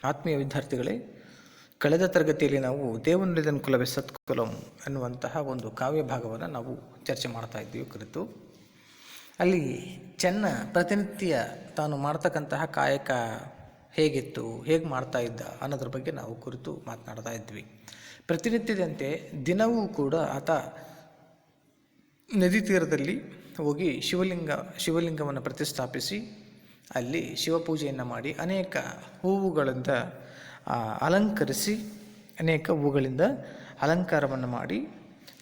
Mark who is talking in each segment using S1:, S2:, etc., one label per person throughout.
S1: ಆತ್ಮೀಯ ವಿದ್ಯಾರ್ಥಿಗಳೇ, ಕಳೆದ ತರಗತಿಯಲ್ಲಿ ನಾವು ದೇವನುಡಿದನ್ ಕುಲವೇ ಸತ್ಕುಲಂ ಅನ್ನುವಂತಹ ಒಂದು ಕಾವ್ಯ ಭಾಗವನ್ನು ನಾವು ಚರ್ಚೆ ಮಾಡ್ತಾ ಇದ್ದೀವಿ ಕುರಿತು. ಅಲ್ಲಿ ಚೆನ್ನ ಪ್ರತಿನಿತ್ಯ ತಾನು ಮಾಡ್ತಕ್ಕಂತಹ ಕಾಯಕ ಹೇಗಿತ್ತು, ಹೇಗೆ ಮಾಡ್ತಾ ಇದ್ದ ಅನ್ನೋದ್ರ ಬಗ್ಗೆ ನಾವು ಕುರಿತು ಮಾತನಾಡ್ತಾ ಇದ್ವಿ. ಪ್ರತಿನಿತ್ಯದಂತೆ ದಿನವೂ ಕೂಡ ಆತ ನದಿ ತೀರದಲ್ಲಿ ಹೋಗಿ ಶಿವಲಿಂಗವನ್ನು ಪ್ರತಿಷ್ಠಾಪಿಸಿ ಅಲ್ಲಿ ಶಿವಪೂಜೆಯನ್ನು ಮಾಡಿ ಅನೇಕ ಹೂವುಗಳಿಂದ ಅಲಂಕರಿಸಿ ಅನೇಕ ಹೂವುಗಳಿಂದ ಅಲಂಕಾರವನ್ನು ಮಾಡಿ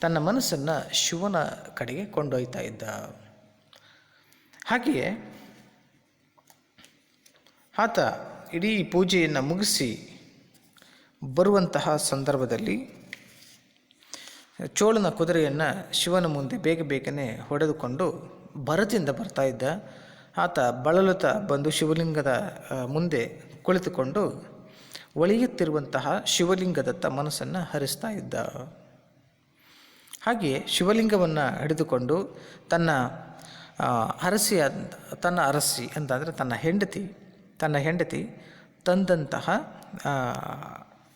S1: ತನ್ನ ಮನಸ್ಸನ್ನು ಶಿವನ ಕಡೆಗೆ ಕೊಂಡೊಯ್ತಾ ಇದ್ದ. ಹಾಗೆಯೇ ಆತ ಇಡೀ ಪೂಜೆಯನ್ನು ಮುಗಿಸಿ ಬರುವಂತಹ ಸಂದರ್ಭದಲ್ಲಿ ಚೋಳನ ಕುದುರೆಯನ್ನು ಶಿವನ ಮುಂದೆ ಬೇಗನೆ ಹೊಡೆದುಕೊಂಡು ಭರದಿಂದ ಬರ್ತಾ ಇದ್ದ. ಆತ ಬಳಲುತ್ತಾ ಬಂದು ಶಿವಲಿಂಗದ ಮುಂದೆ ಕುಳಿತುಕೊಂಡು ಒಳೆಯುತ್ತಿರುವಂತಹ ಶಿವಲಿಂಗದತ್ತ ಮನಸ್ಸನ್ನು ಹರಿಸ್ತಾ ಇದ್ದ. ಹಾಗೆಯೇ ಶಿವಲಿಂಗವನ್ನು ಹಿಡಿದುಕೊಂಡು ತನ್ನ ಅರಸಿ ಅಂತಂದರೆ ತನ್ನ ಹೆಂಡತಿ ತಂದಂತಹ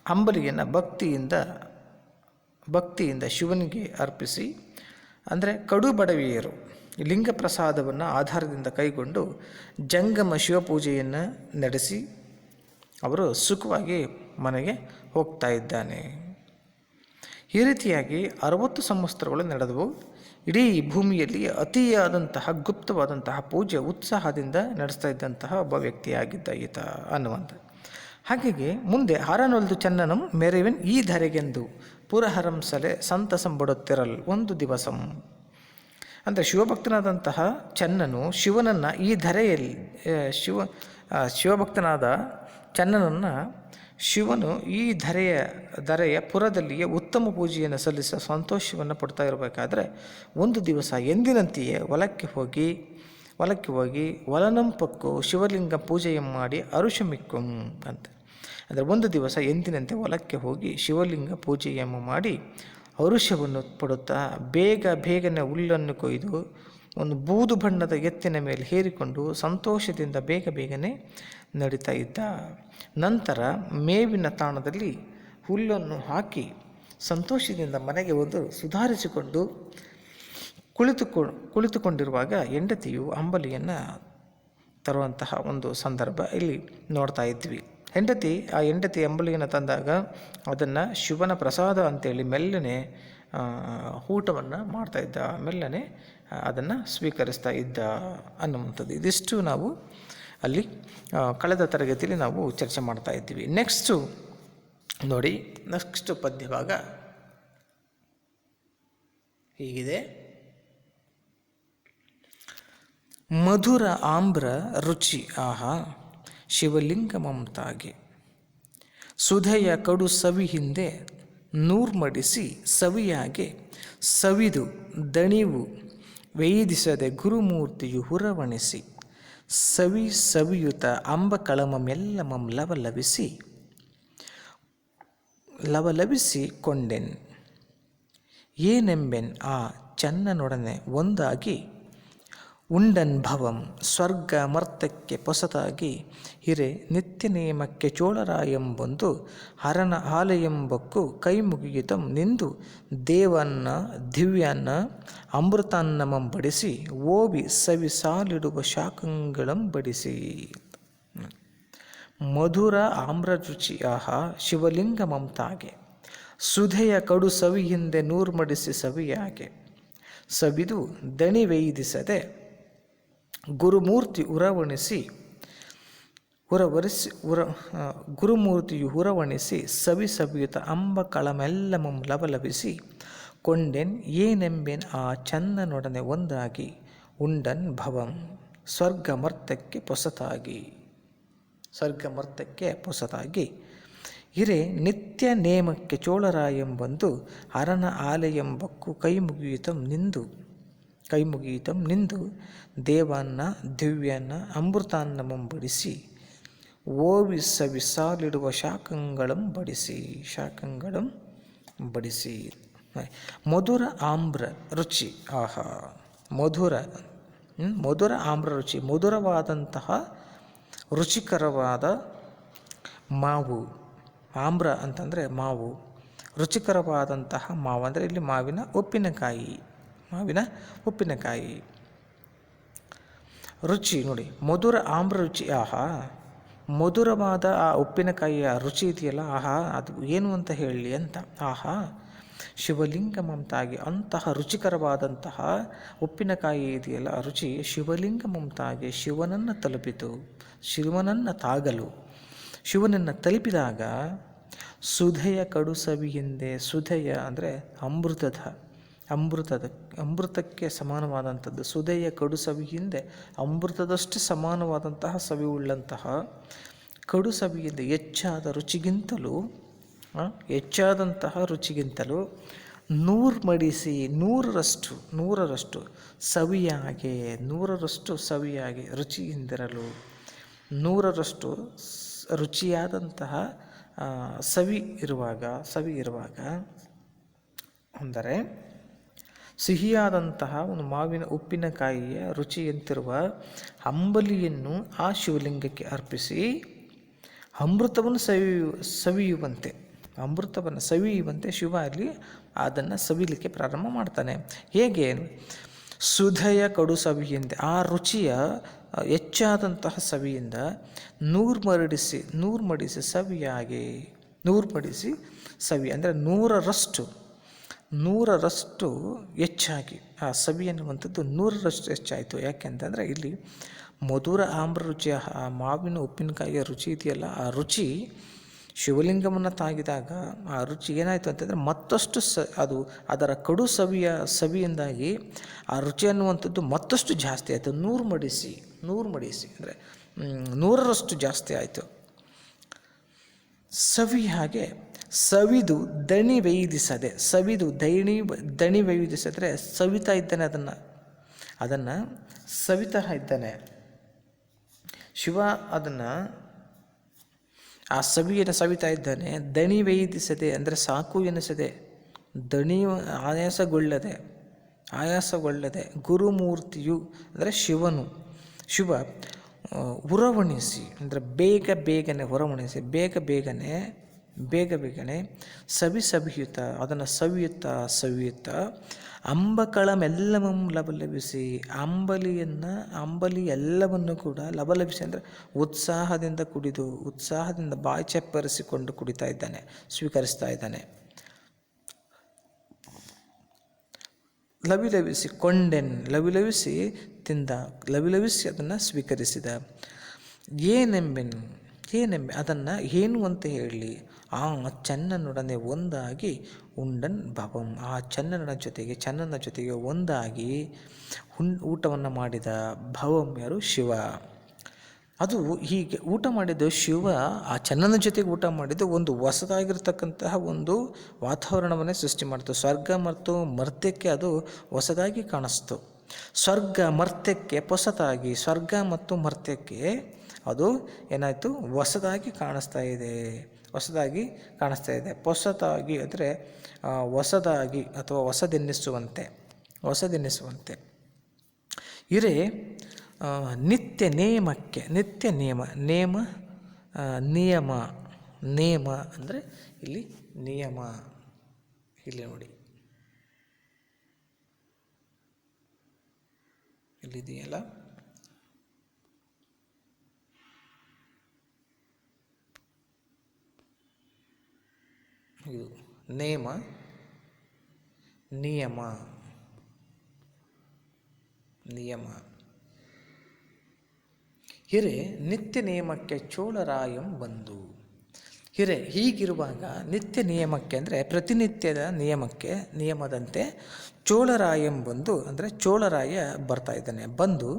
S1: ಅಂಬಲಿಯನ್ನು ಭಕ್ತಿಯಿಂದ ಶಿವನಿಗೆ ಅರ್ಪಿಸಿ, ಅಂದರೆ ಕಡು ಬಡವಿಯರು ಲಿಂಗ ಪ್ರಸಾದವನ್ನು ಆಧಾರದಿಂದ ಕೈಗೊಂಡು ಜಂಗಮ ಶಿವಪೂಜೆಯನ್ನು ನಡೆಸಿ ಅವರು ಸುಖವಾಗಿ ಮನೆಗೆ ಹೋಗ್ತಾ ಇದ್ದಾನೆ. ಈ ರೀತಿಯಾಗಿ 60 ಸಂವತ್ಸರಗಳು ನಡೆದವು. ಇಡೀ ಭೂಮಿಯಲ್ಲಿ ಅತಿಯಾದಂತಹ ಗುಪ್ತವಾದಂತಹ ಪೂಜೆ ಉತ್ಸಾಹದಿಂದ ನಡೆಸ್ತಾ ಇದ್ದಂತಹ ಒಬ್ಬ ವ್ಯಕ್ತಿಯಾಗಿದ್ದ ಈತ ಅನ್ನುವಂಥ. ಹಾಗಾಗಿ ಮುಂದೆ ಹಾರನೊಲ್ದು ಚೆನ್ನನಂ ಮೆರೆವೆನ್ ಈ ಧರೆಗೆಂದು ಪುರಹರಂಸಲೆ ಸಂತಸಂಬಡುತ್ತಿರಲ್ ಒಂದು ದಿವಸಂ. ಅಂದರೆ ಶಿವಭಕ್ತನಾದಂತಹ ಚೆನ್ನನು ಶಿವನನ್ನು ಈ ಧರೆಯಲ್ಲಿ ಶಿವಭಕ್ತನಾದ ಚೆನ್ನನನ್ನು ಶಿವನು ಈ ಧರೆಯ ಪುರದಲ್ಲಿಯೇ ಉತ್ತಮ ಪೂಜೆಯನ್ನು ಸಲ್ಲಿಸ ಸಂತೋಷವನ್ನು ಪಡ್ತಾ ಇರಬೇಕಾದ್ರೆ ಒಂದು ದಿವಸ ಎಂದಿನಂತೆಯೇ ಹೊಲಕ್ಕೆ ಹೋಗಿ ಒಲನಂಪಕ್ಕು ಶಿವಲಿಂಗ ಪೂಜೆಯನ್ನು ಮಾಡಿ ಅರುಷಮಿಕ್ಕುಂ ಅಂತ. ಅಂದರೆ ಒಂದು ದಿವಸ ಎಂದಿನಂತೆ ಹೊಲಕ್ಕೆ ಹೋಗಿ ಶಿವಲಿಂಗ ಪೂಜೆಯನ್ನು ಮಾಡಿ ಅರುಷವನ್ನು ಪಡುತ್ತಾ ಬೇಗನೆ ಹುಲ್ಲನ್ನು ಕೊಯ್ದು ಒಂದು ಬೂದು ಬಣ್ಣದ ಎತ್ತಿನ ಮೇಲೆ ಹೇರಿಕೊಂಡು ಸಂತೋಷದಿಂದ ಬೇಗನೆ ನಡೀತಾ ಇದ್ದ. ನಂತರ ಮೇವಿನ ತಾಣದಲ್ಲಿ ಹುಲ್ಲನ್ನು ಹಾಕಿ ಸಂತೋಷದಿಂದ ಮನೆಗೆ ಒಂದು ಸುಧಾರಿಸಿಕೊಂಡು ಕುಳಿತುಕೊಂಡಿರುವಾಗ ಹೆಂಡತಿಯು ಅಂಬಲಿಯನ್ನು ತರುವಂತಹ ಒಂದು ಸಂದರ್ಭ ಇಲ್ಲಿ ನೋಡ್ತಾ ಇದ್ವಿ. ಹೆಂಡತಿ ಅಂಬಲಿಯನ್ನು ತಂದಾಗ ಅದನ್ನು ಶಿವನ ಪ್ರಸಾದ ಅಂತೇಳಿ ಮೆಲ್ಲನೆ ಊಟವನ್ನು ಮಾಡ್ತಾ ಇದ್ದ, ಮೆಲ್ಲನೆ ಅದನ್ನು ಸ್ವೀಕರಿಸ್ತಾ ಇದ್ದ ಅನ್ನುವಂಥದ್ದು. ಇದಿಷ್ಟು ನಾವು ಅಲ್ಲಿ ಕಳೆದ ತರಗತಿಯಲ್ಲಿ ನಾವು ಚರ್ಚೆ ಮಾಡ್ತಾ ಇದ್ದೀವಿ. ನೆಕ್ಸ್ಟು ಪದ್ಯಭಾಗ ಹೀಗಿದೆ. ಮಧುರ ಆಮ್ರ ರುಚಿ ಆಹಾ ಶಿವಲಿಂಗ ಮಮತಾಗೆ, ಸುಧೆಯ ಕಡು ಸವಿ ಹಿಂದೆ ನೂರ್ಮಡಿಸಿ ಸವಿಯಾಗೆ ಸವಿದು ದಣಿವು ವೇದಿಸದೆ ಗುರುಮೂರ್ತಿಯು ಹುರವಣಿಸಿ ಸವಿಯುತ ಅಂಬ ಕಳಮಮೆಲ್ಲಮಂ ಲವಲವಿಸಿ ಕೊಂಡೆನ್ ಏನೆಂಬೆನ್ ಆ ಚೆನ್ನನೊಡನೆ ಒಂದಾಗಿ ಉಂಡನ್ ಭವಂ ಸ್ವರ್ಗ ಮರ್ತಕ್ಕೆ ಪೊಸತಾಗಿ ಹಿರೆ ನಿತ್ಯ ನೇಮಕ್ಕೆ ಚೋಳರಾಯಂಬೊಂದು ಹರನ ಆಲೆಯೆಂಬಕ್ಕು ಕೈ ಮುಗಿಯುತಂ ನಿಂದು ದೇವನ್ನ ದಿವ್ಯನ್ನ ಅಮೃತಾನ್ನಮಂ ಬಡಿಸಿ ಓವಿ ಸವಿ ಸಾಲಿಡುವ ಶಾಖಂಗಳಂ ಬಡಿಸಿ. ಮಧುರ ಆಮ್ರರುಚಿ ಆಹಾ ಶಿವಲಿಂಗ ಮಮತಾಗೆ, ಸುಧೆಯ ಕಡು ಸವಿ ಹಿಂದೆ ನೂರ್ಮಡಿಸಿ ಸವಿಯಾಗೆ ಸವಿದು ದಣಿವೈದಿಸದೆ ಗುರುಮೂರ್ತಿಯು ಹುರವಣಿಸಿ ಸವಿಯುತ ಅಂಬ ಕಳಮೆಲ್ಲಮಂ ಲವಲವಿಸಿ ಕೊಂಡೆನ್ ಏನೆಂಬೆನ್ ಆ ಚೆನ್ನನೊಡನೆ ಒಂದಾಗಿ ಉಂಡನ್ ಭವಂ ಸ್ವರ್ಗ ಮರ್ತಕ್ಕೆ ಪೊಸತಾಗಿ ಹಿರೆ ನಿತ್ಯ ನೇಮಕ್ಕೆ ಚೋಳರಾಯಂಬಂದು ಹರನ ಆಲೆಯೆಂಬಕ್ಕು ಕೈ ಮುಗಿಯುತಂ ನಿಂದು ದೇವನ್ನ ದಿವ್ಯನ್ನ ಅಮೃತಾನ್ನಮಂ ಬಡಿಸಿ ಓವಿ ಸವಿ ಸಾಲಿಡುವ ಶಾಖಂಗಳಂ ಬಡಿಸಿ. ಮಧುರ ಆಮ್ರ ರುಚಿ ಆಹಾ ಮಧುರ ಆಮ್ರ ರುಚಿ, ಮಧುರವಾದಂತಹ ರುಚಿಕರವಾದ ಮಾವು, ಆಮ್ರ ಅಂತಂದರೆ ಮಾವು, ರುಚಿಕರವಾದಂತಹ ಮಾವು ಅಂದರೆ ಇಲ್ಲಿ ಮಾವಿನ ಉಪ್ಪಿನಕಾಯಿ. ರುಚಿ ನೋಡಿ, ಮಧುರ ಆಮ್ರ ರುಚಿ, ಆಹಾ, ಮಧುರವಾದ ಆ ಉಪ್ಪಿನಕಾಯಿಯ ರುಚಿ ಇದೆಯಲ್ಲ, ಆಹಾ, ಅದು ಏನು ಅಂತ ಹೇಳಲಿ ಅಂತ. ಆಹಾ, ಶಿವಲಿಂಗ ಮಮತಾಗಿ ಅಂತಹ ರುಚಿಕರವಾದಂತಹ ಉಪ್ಪಿನಕಾಯಿ ಇದೆಯಲ್ಲ, ಆ ರುಚಿ ಶಿವಲಿಂಗ ಮಮತಾಗಿ ಶಿವನನ್ನು ತಲುಪಿತು. ಶಿವನನ್ನು ತಾಗಲು, ಶಿವನನ್ನು ತಲುಪಿದಾಗ ಸುಧೆಯ ಕಡು ಸವಿ ಹಿಂದೆ, ಸುಧೆಯ ಅಂದರೆ ಅಮೃತಕ್ಕೆ ಸಮಾನವಾದಂಥದ್ದು. ಸುಧೆಯ ಕಡು ಸವಿ ಹಿಂದೆ ಅಮೃತದಷ್ಟು ಸಮಾನವಾದಂತಹ ಸವಿ ಉಳ್ಳಂತಹ ಕಡು ಸವಿ ಹಿಂದೆ ಹೆಚ್ಚಾದಂತಹ ರುಚಿಗಿಂತಲೂ ನೂರರಷ್ಟು ಸವಿಯಾಗಿ ರುಚಿಯಿಂದಿರಲು, ನೂರರಷ್ಟು ರುಚಿಯಾದಂತಹ ಸವಿ ಇರುವಾಗ ಅಂದರೆ ಸಿಹಿಯಾದಂತಹ ಒಂದು ಮಾವಿನ ಉಪ್ಪಿನಕಾಯಿಯ ರುಚಿಯಂತಿರುವ ಅಂಬಲಿಯನ್ನು ಆ ಶಿವಲಿಂಗಕ್ಕೆ ಅರ್ಪಿಸಿ ಅಮೃತವನ್ನು ಸವಿಯುವಂತೆ ಶಿವ ಅಲ್ಲಿ ಅದನ್ನು ಸವಿಲಿಕ್ಕೆ ಪ್ರಾರಂಭ ಮಾಡ್ತಾನೆ. ಹೇಗೆ? ಸುಧೆಯ ಕಡು ಸವಿಯಿಂದ, ಆ ರುಚಿಯ ಹೆಚ್ಚಾದಂತಹ ಸವಿಯಿಂದ ನೂರ್ಮಡಿಸಿ ಸವಿ ಅಂದರೆ ನೂರರಷ್ಟು ಹೆಚ್ಚಾಗಿ ಆ ಸವಿ ಅನ್ನುವಂಥದ್ದು 100ರಷ್ಟು ಹೆಚ್ಚಾಯಿತು. ಯಾಕೆಂತಂದರೆ ಇಲ್ಲಿ ಮಧುರ ಆಮ್ರ ರುಚಿಯ ಆ ಮಾವಿನ ಉಪ್ಪಿನಕಾಯಿಯ ರುಚಿ ಇದೆಯಲ್ಲ, ಆ ರುಚಿ ಶಿವಲಿಂಗವನ್ನು ತಾಗಿದಾಗ ಆ ರುಚಿ ಏನಾಯಿತು ಅಂತಂದರೆ ಮತ್ತಷ್ಟು ಅದು ಅದರ ಕಡು ಸವಿಯಿಂದಾಗಿ ಆ ರುಚಿ ಅನ್ನುವಂಥದ್ದು ಮತ್ತಷ್ಟು ಜಾಸ್ತಿ ಆಯಿತು. ನೂರು ಮಡಿಸಿ ಅಂದರೆ 100ರಷ್ಟು ಜಾಸ್ತಿ ಆಯಿತು. ಹಾಗೆ ಸವಿದು ದಣಿ ವೈದಿಸದೆ ಸವಿತಾ ಇದ್ದಾನೆ, ಅದನ್ನು ಸವಿತಾ ಇದ್ದಾನೆ ಶಿವ. ಅದನ್ನು ಆ ಸವಿಯನ್ನು ಸವಿತಾ ಇದ್ದಾನೆ. ದಣಿ ವೈದಿಸದೆ ಅಂದರೆ ಸಾಕು ಎನಿಸದೆ, ದಣಿ ಆಯಾಸಗೊಳ್ಳದೆ ಗುರುಮೂರ್ತಿಯು ಅಂದರೆ ಶಿವ ಉರವಣಿಸಿ ಅಂದರೆ ಬೇಗನೆ ಹೊರವಣಿಸಿ ಬೇಗನೆ ಸವಿಯುತ್ತಾ ಅದನ್ನು ಸವಿಯುತ್ತಾ ಅಂಬಕಳಮೆಲ್ಲವಂ ಲವಲವಿಸಿ, ಅಂಬಲಿ ಎಲ್ಲವನ್ನು ಕೂಡ ಲವಲವಿಸಿ ಅಂದರೆ ಉತ್ಸಾಹದಿಂದ ಬಾಯಿ ಚಪ್ಪರಿಸಿಕೊಂಡು ಕುಡಿತಾ ಇದ್ದಾನೆ, ಸ್ವೀಕರಿಸ್ತಾ ಇದ್ದಾನೆ. ಲವಿಲವಿಸಿ ತಿಂದ, ಲವಿಲವಿಸಿ ಅದನ್ನು ಸ್ವೀಕರಿಸಿದ. ಏನೆಂಬೆ ಅದನ್ನು ಏನು ಅಂತ ಹೇಳಿ, ಆ ಚನ್ನನೊಡನೆ ಒಂದಾಗಿ ಉಂಡನ್ ಭವಂ, ಆ ಚನ್ನನ ಜೊತೆಗೆ ಒಂದಾಗಿ ಊಟವನ್ನು ಮಾಡಿದ. ಭವಂ ಯಾರು? ಶಿವ. ಅದು ಹೀಗೆ ಊಟ ಮಾಡಿದ್ದು ಶಿವ ಆ ಚನ್ನನ ಜೊತೆಗೆ ಊಟ ಮಾಡಿದ್ದು ಒಂದು ಹೊಸದಾಗಿರ್ತಕ್ಕಂತಹ ಒಂದು ವಾತಾವರಣವನ್ನೇ ಸೃಷ್ಟಿ ಮಾಡ್ತು. ಸ್ವರ್ಗ ಮತ್ತು ಮರ್ತ್ಯಕ್ಕೆ ಅದು ಹೊಸದಾಗಿ ಕಾಣಿಸ್ತು. ಸ್ವರ್ಗ ಮತ್ತು ಮರ್ತ್ಯಕ್ಕೆ ಅದು ಏನಾಯಿತು? ಹೊಸದಾಗಿ ಕಾಣಿಸ್ತಾ ಇದೆ. ಹೊಸದಾಗಿ ಅಂದರೆ ಹೊಸದಾಗಿ ಅಥವಾ ಹೊಸದೆನ್ನಿಸುವಂತೆ ಇರೇ ನಿಯಮ ಅಂದರೆ ಇಲ್ಲಿ ನಿಯಮ, ಇಲ್ಲಿ ನೋಡಿ ಇಲ್ಲಿದೆಯಲ್ಲ, ಇದು ನಿಯಮ ಹಿರೆ ನಿತ್ಯ ನಿಯಮಕ್ಕೆ ಚೋಳರಾಯಂ ಬಂದು. ಹಿರೆ ಹೀಗಿರುವಾಗ ನಿತ್ಯ ನಿಯಮಕ್ಕೆ ಅಂದರೆ ಪ್ರತಿನಿತ್ಯದ ನಿಯಮದಂತೆ ಚೋಳರಾಯಂ ಬಂದು ಅಂದರೆ ಚೋಳರಾಯ ಬರ್ತಾ ಇದ್ದಾನೆ. ಬಂದು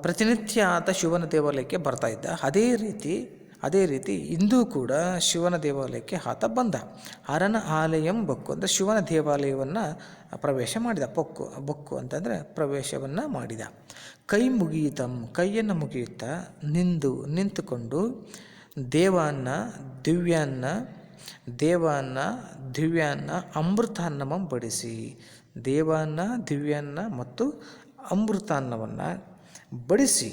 S1: ಪ್ರತಿನಿತ್ಯ ಆತ ಶಿವನ ದೇವಾಲಯಕ್ಕೆ ಬರ್ತಾ ಇದ್ದ. ಅದೇ ರೀತಿ ಇಂದೂ ಕೂಡ ಶಿವನ ದೇವಾಲಯಕ್ಕೆ ಆತ ಬಂದ. ಹರನ ಆಲಯಂ ಬೊಕ್ಕು ಅಂದರೆ ಶಿವನ ದೇವಾಲಯವನ್ನು ಪ್ರವೇಶ ಮಾಡಿದ. ಬೊಕ್ಕು ಅಂತಂದರೆ ಪ್ರವೇಶವನ್ನು ಮಾಡಿದ. ಕೈಯನ್ನು ಮುಗಿಯುತ್ತಾ ನಿಂತುಕೊಂಡು ದೇವಾನ್ನ ದಿವ್ಯಾನ್ನ ಅಮೃತಾನ್ನಮಂ ಬಡಿಸಿ, ದೇವಾನ್ನ ದಿವ್ಯಾನ್ನ ಮತ್ತು ಅಮೃತಾನ್ನವನ್ನು ಬಡಿಸಿ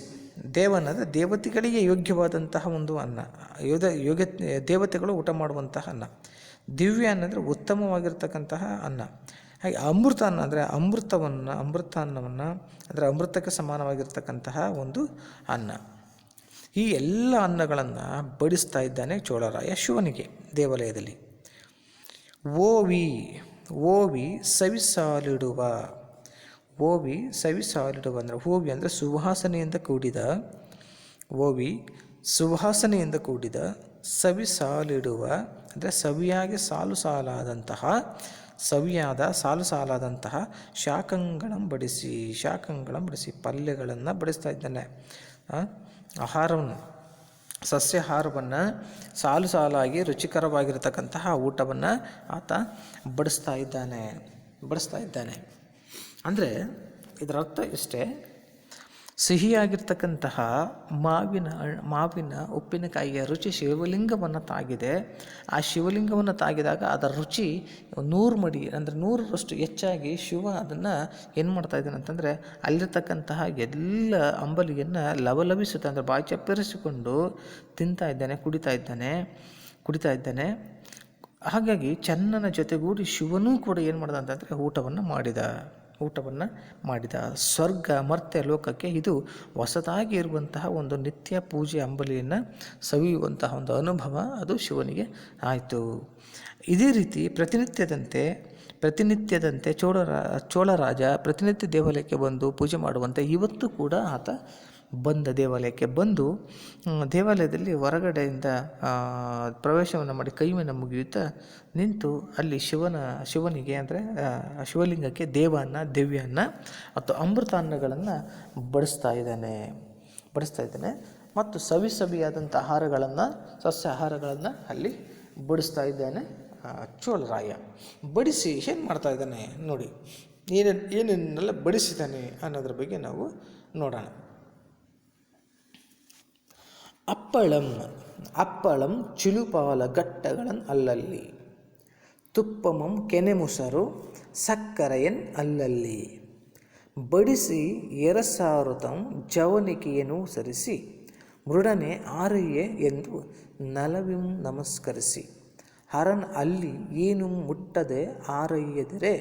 S1: ದೇವ ಅನ್ನೋದು ದೇವತೆಗಳಿಗೆ ಯೋಗ್ಯವಾದಂತಹ ಒಂದು ಅನ್ನ, ಯೋಗ್ಯ ದೇವತೆಗಳು ಊಟ ಮಾಡುವಂತಹ ಅನ್ನ. ದಿವ್ಯ ಅನ್ನಂದರೆ ಉತ್ತಮವಾಗಿರ್ತಕ್ಕಂತಹ ಅನ್ನ. ಹಾಗೆ ಅಮೃತ ಅನ್ನ ಅಂದರೆ ಅಮೃತಾನ್ನವನ್ನು ಅಂದರೆ ಅಮೃತಕ್ಕೆ ಸಮಾನವಾಗಿರ್ತಕ್ಕಂತಹ ಒಂದು ಅನ್ನ. ಈ ಎಲ್ಲ ಅನ್ನಗಳನ್ನು ಬಡಿಸ್ತಾ ಇದ್ದಾನೆ ಚೋಳರಾಯ ಶಿವನಿಗೆ ದೇವಾಲಯದಲ್ಲಿ. ಓವಿ ಸವಿಸಾಲಿಡುವ. ಓವಿ ಸವಿಸಾಲಿಡುವ ಅಂದರೆ ಓವಿ ಅಂದರೆ ಸುವಾಸನೆಯಿಂದ ಕೂಡಿದ, ಓವಿ ಸುವಾಸನೆಯಿಂದ ಕೂಡಿದ, ಸವಿಸಾಲಿಡುವ ಅಂದರೆ ಸವಿಯಾಗಿ ಸಾಲು ಸಾಲಾದಂತಹ ಶಾಖಂಗಳಂ ಬಡಿಸಿ ಪಲ್ಯಗಳನ್ನು ಬಡಿಸ್ತಾ ಇದ್ದಾನೆ. ಆಹಾರವನ್ನು, ಸಸ್ಯಾಹಾರವನ್ನು ಸಾಲಾಗಿ ರುಚಿಕರವಾಗಿರತಕ್ಕಂತಹ ಊಟವನ್ನು ಆತ ಬಡಿಸ್ತಾ ಇದ್ದಾನೆ. ಅಂದರೆ ಇದರ ಅರ್ಥ ಇಷ್ಟೇ, ಸಿಹಿಯಾಗಿರ್ತಕ್ಕಂತಹ ಮಾವಿನ ಉಪ್ಪಿನಕಾಯಿಯ ರುಚಿ ಶಿವಲಿಂಗವನ್ನು ತಾಗಿದೆ. ಆ ಶಿವಲಿಂಗವನ್ನು ತಾಗಿದಾಗ ಅದರ ರುಚಿ 100 ಮಡಿ ಅಂದರೆ 100ರಷ್ಟು ಹೆಚ್ಚಾಗಿ ಶಿವ ಅದನ್ನು ಏನು ಮಾಡ್ತಾ ಇದ್ದಾನೆ ಅಂತಂದರೆ ಅಲ್ಲಿರ್ತಕ್ಕಂತಹ ಎಲ್ಲ ಅಂಬಲಿಯನ್ನು ಲವಲವಿಸುತ್ತಾ ಅಂದರೆ ಬಾಯಿ ಚಪ್ಪರಿಸಿಕೊಂಡು ತಿಂತಾ ಇದ್ದಾನೆ, ಕುಡಿತಾ ಇದ್ದಾನೆ. ಹಾಗಾಗಿ ಚನ್ನನ ಜೊತೆಗೂಡಿ ಶಿವನೂ ಕೂಡ ಏನು ಮಾಡ್ದ ಅಂತಂದರೆ ಊಟವನ್ನು ಮಾಡಿದ. ಸ್ವರ್ಗ ಮರ್ತ್ಯ ಲೋಕಕ್ಕೆ ಇದು ಹೊಸದಾಗಿ ಇರುವಂತಹ ಒಂದು ನಿತ್ಯ ಪೂಜೆ ಅಂಬಲಿಯನ್ನು ಸವಿಯುವಂತಹ ಒಂದು ಅನುಭವ ಅದು ಶಿವನಿಗೆ ಆಯಿತು. ಇದೇ ರೀತಿ ಪ್ರತಿನಿತ್ಯದಂತೆ ಚೋಳರಾಜ ಪ್ರತಿನಿತ್ಯ ದೇವಾಲಯಕ್ಕೆ ಬಂದು ಪೂಜೆ ಮಾಡುವಂತೆ ಇವತ್ತು ಕೂಡ ಆತ ದೇವಾಲಯಕ್ಕೆ ಬಂದು ದೇವಾಲಯದಲ್ಲಿ ಹೊರಗಡೆಯಿಂದ ಪ್ರವೇಶವನ್ನು ಮಾಡಿ ಕೈಯನ್ನು ಮುಗಿಯುತ್ತಾ ನಿಂತು ಅಲ್ಲಿ ಶಿವನಿಗೆ ಅಂದರೆ ಶಿವಲಿಂಗಕ್ಕೆ ದಿವ್ಯಾನ್ನ ಮತ್ತು ಅಮೃತಾನ್ನಗಳನ್ನು ಬಡಿಸ್ತಾ ಇದ್ದಾನೆ. ಮತ್ತು ಸವಿಯಾದಂಥ ಸಸ್ಯಾಹಾರಗಳನ್ನು ಅಲ್ಲಿ ಬಡಿಸ್ತಾ ಇದ್ದಾನೆ ಚೋಳರಾಯ. ಬಡಿಸಿ ಏನು ಮಾಡ್ತಾ ಇದ್ದಾನೆ ನೋಡಿ, ಏನೇನೆಲ್ಲ ಬಡಿಸಿದ್ದಾನೆ ಅನ್ನೋದ್ರ ಬಗ್ಗೆ ನಾವು ನೋಡೋಣ. ಅಪ್ಪಳಂ ಚಿಲುಪಾಲ ಗಟ್ಟಗಳನ್ ಅಲ್ಲಲ್ಲಿ, ತುಪ್ಪಮಂ ಕೆನೆ ಮೊಸರು ಸಕ್ಕರೆಯನ್ ಅಲ್ಲಲ್ಲಿ, ಬಡಿಸಿ ಎರಸಾರುತಂ ಜವನಿಕೆಯನ್ನು ಸರಿಸಿ, ಮೃಡನೆ ಆರಯ್ಯೆ ಎಂದು ನಲವಿಂ ನಮಸ್ಕರಿಸಿ, ಹರನ್ ಅಲ್ಲಿ ಏನು ಮುಟ್ಟದೆ ಆರಯ್ಯದರೆ,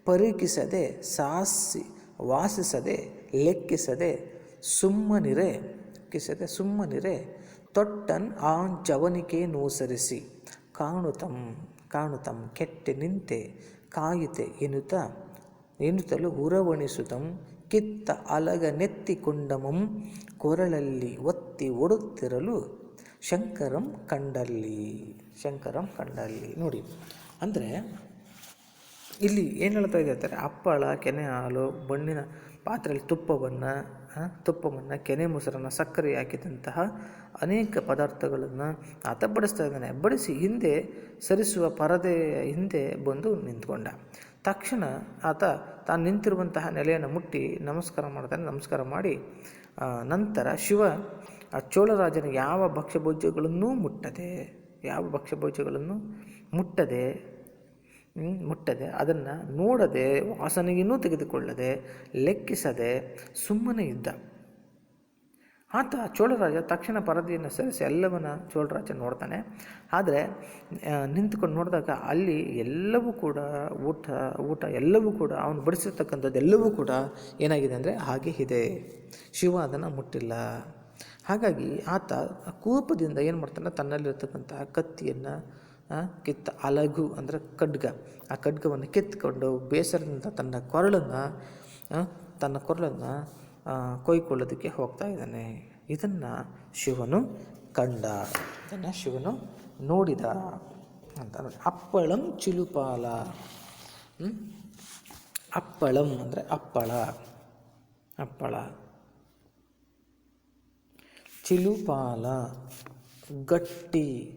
S1: ಪರೀಕ್ಷಿಸದೆ ವಾಸಿಸದೆ ಲೆಕ್ಕಿಸದೆ ಸುಮ್ಮನಿರೆ ತೊಟ್ಟನ್ ಆ ಜವನಿಕೆ ನೂಸರಿಸಿ, ಕಾಣುತಂ ಕೆಟ್ಟೆ ನಿಂತೆ ಕಾಯಿತೆ ಎನ್ನುತ್ತಲು ಉರವಣಿಸುತ್ತಂ ಕಿತ್ತ ಅಲಗ ನೆತ್ತಿಕೊಂಡಮಂ ಕೊರಳಲ್ಲಿ ಒತ್ತಿ ಒಡುತ್ತಿರಲು ಶಂಕರಂ ಕಂಡಲ್ಲಿ. ನೋಡಿ, ಅಂದರೆ ಇಲ್ಲಿ ಏನು ಹೇಳ್ತಾ ಇದೆ ಅಂತಾರೆ, ಹಪ್ಪಳ, ಕೆನೆ ಹಾಲು, ಬಣ್ಣಿನ ಪಾತ್ರೆಯಲ್ಲಿ ತುಪ್ಪವನ್ನು ಕೆನೆ ಮೊಸರನ್ನು ಸಕ್ಕರೆ ಹಾಕಿದಂತಹ ಅನೇಕ ಪದಾರ್ಥಗಳನ್ನು ಆತ ಬಡಿಸ್ತಾ ಇದ್ದಾನೆ. ಬಡಿಸಿ ಹಿಂದೆ ಸರಿಸುವ ಪರದೆಯ ಹಿಂದೆ ಬಂದು ನಿಂತ್ಕೊಂಡ. ತಕ್ಷಣ ಆತ ತಾನು ನಿಂತಿರುವಂತಹ ನೆಲೆಯನ್ನು ಮುಟ್ಟಿ ನಮಸ್ಕಾರ ಮಾಡಿ ನಂತರ ಶಿವ ಚೋಳರಾಜನ ಯಾವ ಭಕ್ಷ್ಯಭೋಜ್ಯಗಳನ್ನು ಮುಟ್ಟದೆ ಅದನ್ನು ನೋಡದೆ ವಾಸನೆಯನ್ನು ತೆಗೆದುಕೊಳ್ಳದೆ ಲೆಕ್ಕಿಸದೆ ಸುಮ್ಮನೆ ಇದ್ದ. ಆತ ಚೋಳರಾಜ ತಕ್ಷಣ ಪರದೆಯನ್ನು ಸರಿಸಿ ಎಲ್ಲವನ್ನ ಚೋಳರಾಜ ನೋಡ್ತಾನೆ. ಆದರೆ ನಿಂತುಕೊಂಡು ನೋಡಿದಾಗ ಅಲ್ಲಿ ಎಲ್ಲವೂ ಕೂಡ ಊಟ ಎಲ್ಲವೂ ಕೂಡ ಅವನು ಬಡಿಸಿರ್ತಕ್ಕಂಥದ್ದು ಎಲ್ಲವೂ ಕೂಡ ಏನಾಗಿದೆ ಅಂದರೆ ಹಾಗೆ ಇದೆ, ಶಿವ ಅದನ್ನು ಮುಟ್ಟಿಲ್ಲ. ಹಾಗಾಗಿ ಆತ ಕೋಪದಿಂದ ಏನು ಮಾಡ್ತಾನೆ, ತನ್ನಲ್ಲಿರ್ತಕ್ಕಂತಹ ಕತ್ತಿಯನ್ನು ಅಲಗು ಅಂದರೆ ಆ ಖಡ್ಗವನ್ನು ಕಿತ್ಕೊಂಡು ಬೇಸರದಿಂದ ತನ್ನ ಕೊರಳನ್ನು ಕೊಯ್ಕೊಳ್ಳೋದಕ್ಕೆ ಹೋಗ್ತಾ ಇದ್ದಾನೆ. ಇದನ್ನು ಶಿವನು ಕಂಡ, ಇದನ್ನು ಶಿವನು ನೋಡಿದ ಅಂತ ನೋಡಿ. ಅಪ್ಪಳಂ ಚಿಲುಪಾಲ. ಅಪ್ಪಳಂ ಅಂದರೆ ಹಪ್ಪಳ.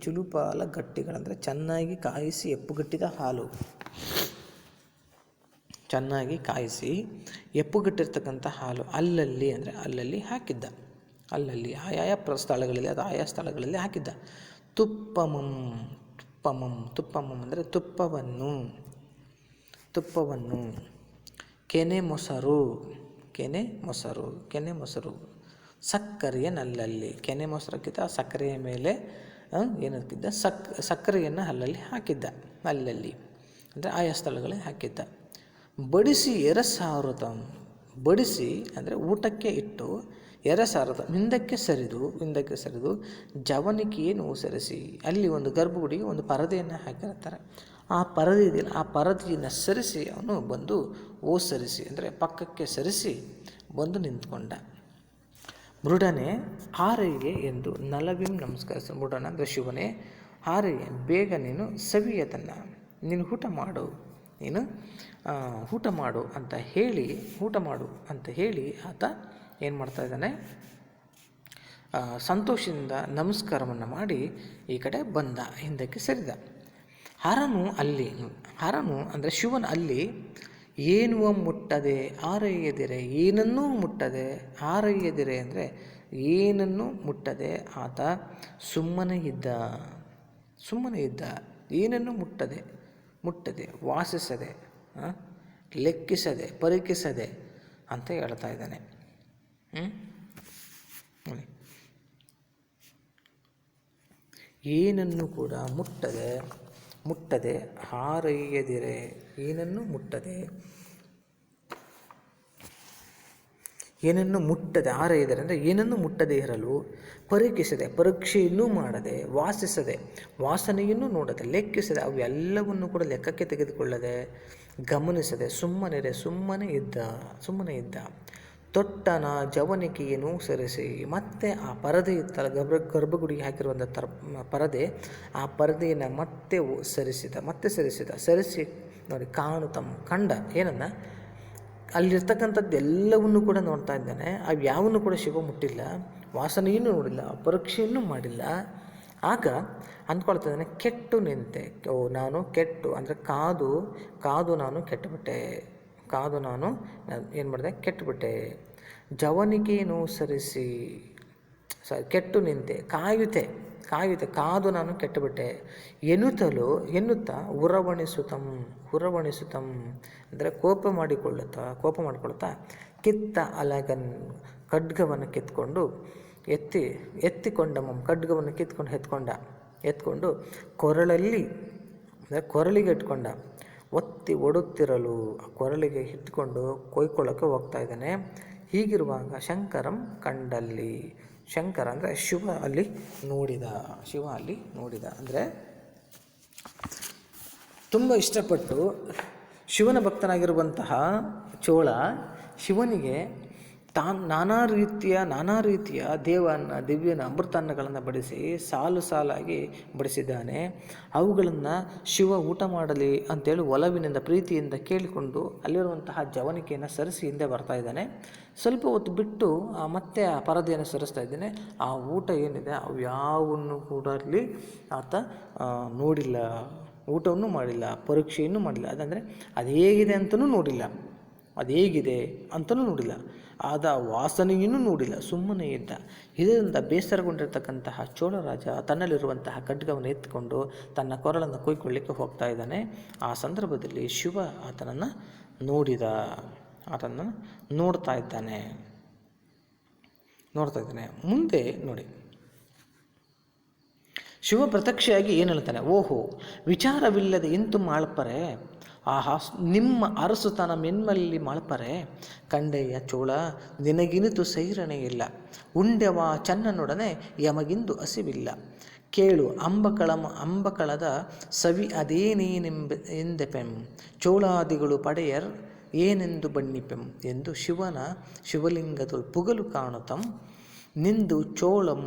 S1: ಚಿಲುಪಾಲ ಗಟ್ಟಿಗಳಂದರೆ ಚೆನ್ನಾಗಿ ಕಾಯಿಸಿ ಎಪ್ಪುಗಟ್ಟಿದ ಹಾಲು. ಚೆನ್ನಾಗಿ ಕಾಯಿಸಿ ಎಪ್ಪುಗಟ್ಟಿರ್ತಕ್ಕಂಥ ಹಾಲು ಅಲ್ಲಲ್ಲಿ ಅಂದರೆ ಅಲ್ಲಲ್ಲಿ ಹಾಕಿದ್ದ. ಆಯಾ ಸ್ಥಳಗಳಲ್ಲಿ ಹಾಕಿದ್ದ. ತುಪ್ಪಮಂ ಅಂದರೆ ತುಪ್ಪವನ್ನು ಕೆನೆ ಮೊಸರು ಸಕ್ಕರೆಯ ನಲ್ಲಲ್ಲಿ. ಕೆನೆ ಮೊಸರಕ್ಕಿಂತ ಆ ಸಕ್ಕರೆಯ ಮೇಲೆ ಏನಕ್ಕಿದ್ದ ಸಕ್ಕರೆಯನ್ನು ಅಲ್ಲಲ್ಲಿ ಹಾಕಿದ್ದ, ಅಲ್ಲಲ್ಲಿ ಅಂದರೆ ಆಯಾ ಸ್ಥಳಗಳಲ್ಲಿ ಹಾಕಿದ್ದ. ಬಡಿಸಿ ಎರಸಾರುತಂ, ಬಡಿಸಿ ಅಂದರೆ ಊಟಕ್ಕೆ ಇಟ್ಟು, ಎರಸಾರುತಂ ಹಿಂದಕ್ಕೆ ಸರಿದು ಜವನಿಕೆಯನ್ನು ಸರಿಸಿ, ಅಲ್ಲಿ ಒಂದು ಗರ್ಭಗುಡಿಗೆ ಒಂದು ಪರದೆಯನ್ನು ಹಾಕಿರ್ತಾರೆ. ಆ ಪರದೆ ಇದೆಯಲ್ಲ, ಆ ಪರದೆಯನ್ನು ಸರಿಸಿ ಅವನು ಬಂದು ಸರಿಸಿ ಅಂದರೆ ಪಕ್ಕಕ್ಕೆ ಸರಿಸಿ ಬಂದು ನಿಂತ್ಕೊಂಡ. ಮೃಡನೆ ಆರೈಗೆ ಎಂದು ನಲವಿಂ ನಮಸ್ಕರಿಸ. ಮೃಡನ ಅಂದರೆ ಶಿವನೇ, ಆರೈಗೆ ಬೇಗ ನೀನು ಸವಿಯತನ್ನು, ನೀನು ಊಟ ಮಾಡು ಅಂತ ಹೇಳಿ ಆತ ಏನು ಮಾಡ್ತಾ ಇದ್ದಾನೆ, ಸಂತೋಷದಿಂದ ನಮಸ್ಕಾರವನ್ನು ಮಾಡಿ ಈ ಕಡೆ ಬಂದ, ಹಿಂದಕ್ಕೆ ಸರಿದ. ಹರನು ಅಂದರೆ ಶಿವನ ಅಲ್ಲಿ ಏನುವ ಮುಟ್ಟದೆ ಆರೈಯದಿರೆ, ಏನನ್ನೂ ಮುಟ್ಟದೆ ಆರೈಯದಿರೆ ಅಂದರೆ ಏನನ್ನೂ ಮುಟ್ಟದೆ ಆತ ಸುಮ್ಮನೆ ಇದ್ದ, ಏನನ್ನೂ ಮುಟ್ಟದೆ ವಾಸಿಸದೆ, ಲೆಕ್ಕಿಸದೆ, ಪರೀಕ್ಷಿಸದೆ ಅಂತ ಹೇಳ್ತಾ ಇದ್ದಾನೆ. ಏನನ್ನು ಕೂಡ ಮುಟ್ಟದೆ ಹಾರೈಯದಿರೆ, ಏನನ್ನು ಮುಟ್ಟದೆ ಹಾರೈಯದಿರೆ ಅಂದರೆ ಏನನ್ನು ಮುಟ್ಟದೆ ಇರಲು, ಪರೀಕ್ಷೆಯನ್ನು ಮಾಡದೆ, ವಾಸನೆಯನ್ನು ನೋಡದೆ, ಲೆಕ್ಕಿಸದೆ, ಅವೆಲ್ಲವನ್ನು ಕೂಡ ಲೆಕ್ಕಕ್ಕೆ ತೆಗೆದುಕೊಳ್ಳದೆ, ಗಮನಿಸದೆ, ಸುಮ್ಮನೆ ಇದ್ದ. ತೊಟ್ಟನ ಜವನಿಕೆಯನ್ನು ಸರಿಸಿ, ಮತ್ತೆ ಆ ಪರದೆ ಇತ್ತಲ್ಲ, ಗರ್ಭಗುಡಿಗೆ ಹಾಕಿರುವಂಥ ಪರದೆ, ಆ ಪರದೆಯನ್ನು ಮತ್ತೆ ಸರಿಸಿ ನೋಡಿ, ಕಂಡ ಏನನ್ನ ಅಲ್ಲಿರ್ತಕ್ಕಂಥದ್ದು ಎಲ್ಲವನ್ನು ಕೂಡ ನೋಡ್ತಾ ಇದ್ದಾನೆ. ಅವು ಯಾವನ್ನು ಕೂಡ ಶಿವ ಮುಟ್ಟಿಲ್ಲ, ವಾಸನೆಯನ್ನು ನೋಡಿಲ್ಲ, ಪರೀಕ್ಷೆಯನ್ನು ಮಾಡಿಲ್ಲ. ಆಗ ಅಂದ್ಕೊಳ್ತಿದ್ದಾನೆ, ಕೆಟ್ಟು ನಿಂತೆ. ನಾನು ಕೆಟ್ಟು ಅಂದರೆ ಕಾದು ನಾನು ಕೆಟ್ಟುಬಿಟ್ಟೆ, ಏನು ಮಾಡಿದೆ, ಕೆಟ್ಟುಬಿಟ್ಟೆ. ಜವನಿಕೆಯನ್ನು ಸರಿಸಿ, ಕೆಟ್ಟು ನಿಂತೆ, ಕಾಯುತ್ತೆ, ಕಾದು ನಾನು ಕೆಟ್ಟುಬಿಟ್ಟೆ. ಎನ್ನುತ್ತಾ ಉರವಣಿಸುತ್ತಂ ಅಂದರೆ ಕೋಪ ಮಾಡಿಕೊಳ್ಳುತ್ತಾ ಕಿತ್ತ ಅಲಗನ್ ಖಡ್ಗವನ್ನು ಕಿತ್ಕೊಂಡು ಎತ್ತಿಕೊಂಡ ಖಡ್ಗವನ್ನು ಎತ್ಕೊಂಡು ಕೊರಳಿಗೆ ಇಟ್ಕೊಂಡ, ಒತ್ತಿ ಒಡುತ್ತಿರಲು ಕೊರಳಿಗೆ ಇಟ್ಕೊಂಡು ಕೊಯ್ಕೊಳ್ಳೋಕ್ಕೆ ಹೋಗ್ತಾ ಇದ್ದಾನೆ. ಹೀಗಿರುವಾಗ ಶಂಕರಂ ಕಂಡಲ್ಲಿ, ಶಂಕರ ಅಂದರೆ ಶಿವ ಅಲ್ಲಿ ನೋಡಿದ ಅಂದರೆ ತುಂಬ ಇಷ್ಟಪಟ್ಟು ಶಿವನ ಭಕ್ತನಾಗಿರುವಂತಹ ಚೋಳ ಶಿವನಿಗೆ ನಾನಾ ರೀತಿಯ ದಿವ್ಯನ ಅಮೃತಾನ್ನಗಳನ್ನು ಬಡಿಸಿ ಸಾಲಾಗಿ ಬಡಿಸಿದ್ದಾನೆ. ಅವುಗಳನ್ನು ಶಿವ ಊಟ ಮಾಡಲಿ ಅಂತೇಳಿ ಒಲವಿನಿಂದ ಪ್ರೀತಿಯಿಂದ ಕೇಳಿಕೊಂಡು ಅಲ್ಲಿರುವಂತಹ ಜವನಿಕೆಯನ್ನು ಸರಿಸಿ ಹಿಂದೆ ಬರ್ತಾ ಇದ್ದಾನೆ. ಸ್ವಲ್ಪ ಹೊತ್ತು ಬಿಟ್ಟು ಮತ್ತೆ ಆ ಪರದೆಯನ್ನು ಸರಿಸ್ತಾ ಇದ್ದಾನೆ. ಆ ಊಟ ಏನಿದೆ ಅವು ಯಾವನ್ನು ಕೂಡ ಅಲ್ಲಿ ಆತ ನೋಡಿಲ್ಲ, ಊಟವನ್ನು ಮಾಡಿಲ್ಲ, ಪರೀಕ್ಷೆಯನ್ನು ಮಾಡಿಲ್ಲ. ಅದಂದರೆ ಅದು ಹೇಗಿದೆ ಅಂತಲೂ ನೋಡಿಲ್ಲ, ಆದ ವಾಸನೆಯನ್ನು ನೋಡಿಲ್ಲ, ಸುಮ್ಮನೆ ಇದ್ದ. ಇದರಿಂದ ಬೇಸರಗೊಂಡಿರ್ತಕ್ಕಂತಹ ಚೋಳರಾಜ ತನ್ನಲ್ಲಿರುವಂತಹ ಖಡ್ಗವನ್ನು ಎತ್ತಿಕೊಂಡು ತನ್ನ ಕೊರಳನ್ನು ಕೊಯ್ಕೊಳ್ಳಿಕ್ಕೆ ಹೋಗ್ತಾ ಇದ್ದಾನೆ. ಆ ಸಂದರ್ಭದಲ್ಲಿ ಶಿವ ಆತನನ್ನು ನೋಡ್ತಾ ಇದ್ದಾನೆ. ಮುಂದೆ ನೋಡಿ, ಶಿವ ಪ್ರತ್ಯಕ್ಷೆಯಾಗಿ ಏನು ಹೇಳ್ತಾನೆ, ಓಹೋ ವಿಚಾರವಿಲ್ಲದೆ ಇಂತು ಮಾಳ್ಪರೆ, ಆಹಾ ನಿಮ್ಮ ಅರಸುತನ ಮೆನ್ಮಲ್ಲಿ ಮಾಳ್ಪರೆ, ಕಂಡೆಯ ಚೋಳ ನಿನಗಿನಿತು ಸೈರಣೆಯಿಲ್ಲ, ಉಂಡೆವ ಚನ್ನನೊಡನೆ ಯಮಗಿಂದು ಹಸಿವಿಲ್ಲ, ಕೇಳು ಅಂಬಕಳದ ಸವಿ ಅದೇನೇನೆಂದೆಪೆಂ, ಚೋಳಾದಿಗಳು ಪಡೆಯರ್ ಏನೆಂದು ಬಣ್ಣಿಪೆಂ ಎಂದು ಶಿವಲಿಂಗದ ಪುಗಲು ಕಾಣುತ್ತಂ, ನಿಂದು ಚೋಳಂ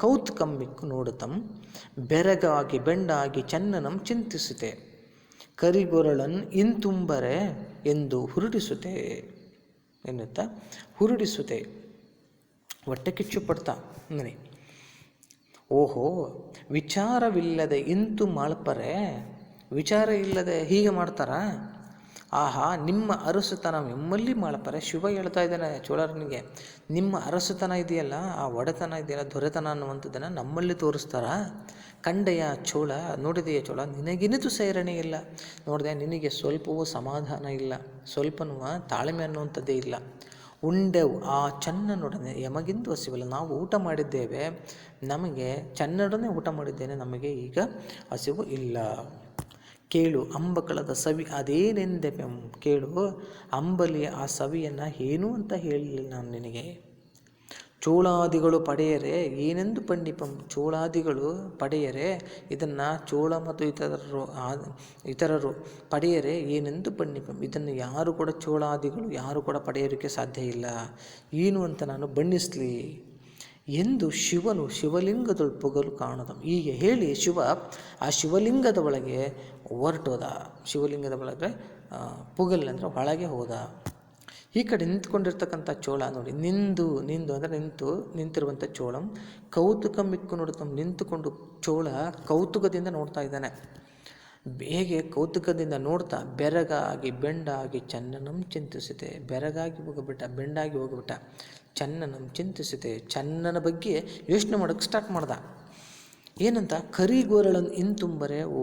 S1: ಕೌತುಕಂ ಮಿಕ್ಕು ನೋಡುತ್ತಂ, ಬೆರಗಾಗಿ ಬೆಂಡಾಗಿ ಚನ್ನನಂ ಚಿಂತಿಸುತ್ತೆ, ಕರಿಗೊರಳನ್ ಇಂತುಂಬರೆ ಎಂದು ಹುರುಡಿಸುತ್ತೆ ಹೊಟ್ಟೆ ಕಿಚ್ಚು ಪಡ್ತಾ. ನೋಡಿ, ಓಹೋ ವಿಚಾರವಿಲ್ಲದೆ ಇಂತು ಮಾಳ್ಪರೆ, ವಿಚಾರ ಇಲ್ಲದೆ ಹೀಗೆ ಮಾಡ್ತಾರಾ, ಆಹಾ ನಿಮ್ಮ ಅರಸುತನ ನಿಮ್ಮಲ್ಲಿ ಮಾಳ್ಪರೆ. ಶಿವ ಹೇಳ್ತಾ ಇದ್ದಾನೆ ಚೋಳರನಿಗೆ, ನಿಮ್ಮ ಅರಸುತನ ಇದೆಯಲ್ಲ, ಆ ಒಡೆತನ ಇದೆಯಲ್ಲ, ದೊರೆತನ ಅನ್ನುವಂಥದ್ದನ್ನು ನಮ್ಮಲ್ಲಿ ತೋರಿಸ್ತಾರಾ. ಕಂಡೆಯ ಚೋಳ, ನೋಡಿದೆಯ ಚೋಳ, ನಿನಗಿನಿತು ಸೈರಣೆ ಇಲ್ಲ, ನೋಡಿದೆ ನಿನಗೆ ಸ್ವಲ್ಪವೂ ಸಮಾಧಾನ ಇಲ್ಲ, ಸ್ವಲ್ಪನೂ ತಾಳ್ಮೆ ಅನ್ನುವಂಥದ್ದೇ ಇಲ್ಲ. ಉಂಡೆವು ಆ ಚನ್ನನೊಡನೆ ಯಮಗಿಂದು ಹಸಿವಲ್ಲ. ನಾವು ಊಟ ಮಾಡಿದ್ದೇವೆ, ನಮಗೆ ಚನ್ನನೊಡನೆ ಊಟ ಮಾಡಿದ್ದೇನೆ, ನಮಗೆ ಈಗ ಹಸಿವು ಇಲ್ಲ. ಕೇಳು ಅಂಬಕಳದ ಸವಿ ಅದೇನೆಂದೆಪೆಂ. ಕೇಳು ಅಂಬಲಿಯ ಆ ಸವಿಯನ್ನು ಏನು ಅಂತ ಹೇಳಿಲ್ಲ ನಾನು ನಿನಗೆ. ಚೋಳಾದಿಗಳು ಪಡೆಯರೆ ಏನೆಂದು ಪಂಡಿಪಂ. ಚೋಳಾದಿಗಳು ಪಡೆಯರೆ, ಇದನ್ನು ಚೋಳ ಮತ್ತು ಇತರರು ಪಡೆಯರೆ ಏನೆಂದು ಪಂಡಿಪಂ. ಇದನ್ನು ಯಾರು ಕೂಡ ಚೋಳಾದಿಗಳು ಯಾರು ಕೂಡ ಪಡೆಯೋದಕ್ಕೆ ಸಾಧ್ಯ ಇಲ್ಲ. ಏನು ಅಂತ ನಾನು ಬಣ್ಣಿಸಲಿ ಎಂದು ಶಿವನು ಶಿವಲಿಂಗದೊಳು ಪುಗಲು ಕಾಣದ. ಹೀಗೆ ಹೇಳಿ ಶಿವ ಆ ಶಿವಲಿಂಗದ ಒಳಗೆ ಹೊರಟೋದ. ಶಿವಲಿಂಗದ ಒಳಗೆ ಪುಗಲ್ ಒಳಗೆ ಹೋದ. ಈ ಕಡೆ ನಿಂತ್ಕೊಂಡಿರ್ತಕ್ಕಂಥ ಚೋಳ ನೋಡಿ, ನಿಂದು ಅಂದರೆ ನಿಂತಿರುವಂಥ ಚೋಳಂ ಕೌತುಕ ಮಿಕ್ಕು ನೋಡುತ್ತ. ನಿಂತುಕೊಂಡು ಚೋಳ ಕೌತುಕದಿಂದ ನೋಡ್ತಾ ಇದ್ದಾನೆ. ಹೇಗೆ ಕೌತುಕದಿಂದ ನೋಡ್ತಾ ಬೆರಗಾಗಿ ಬೆಂಡಾಗಿ ಚನ್ನನಂ ಚಿಂತಿಸಿದೆ. ಬೆರಗಾಗಿ ಹೋಗಿಬಿಟ್ಟ, ಬೆಂಡಾಗಿ ಹೋಗಿಬಿಟ್ಟ. ಚನ್ನನಂ ಚಿಂತಿಸಿದೆ, ಚನ್ನನ ಬಗ್ಗೆ ಯೋಚನೆ ಮಾಡೋಕ್ಕೆ ಸ್ಟಾರ್ಟ್ ಮಾಡ್ದ. ಏನಂತ ಕರಿಗೋರಳನ್ನು ಇಂತುಂಬರೆ ಓ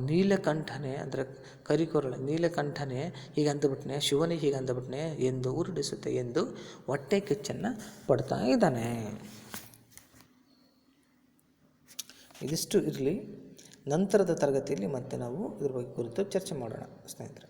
S1: ನೀಲಕಂಠನೆ, ಅಂದರೆ ಕರಿಕೋರಳ ನೀಲಕಂಠನೆ ಹೀಗೆ ಅಂದುಬಿಟ್ನೆ, ಶಿವನೇ ಹೀಗೆ ಅಂದುಬಿಟ್ನೆ ಎಂದು ಉರುಡಿಸುತ್ತೆ ಎಂದು ಹೊಟ್ಟೆ ಕಿಚ್ಚನ್ನು ಪಡ್ತಾ ಇದ್ದಾನೆ. ಇದಿಷ್ಟು ಇರಲಿ. ನಂತರದ ತರಗತಿಯಲ್ಲಿ ಮತ್ತೆ ನಾವು ಇದ್ರ ಬಗ್ಗೆ ಕುರಿತು ಚರ್ಚೆ ಮಾಡೋಣ ಸ್ನೇಹಿತರೆ.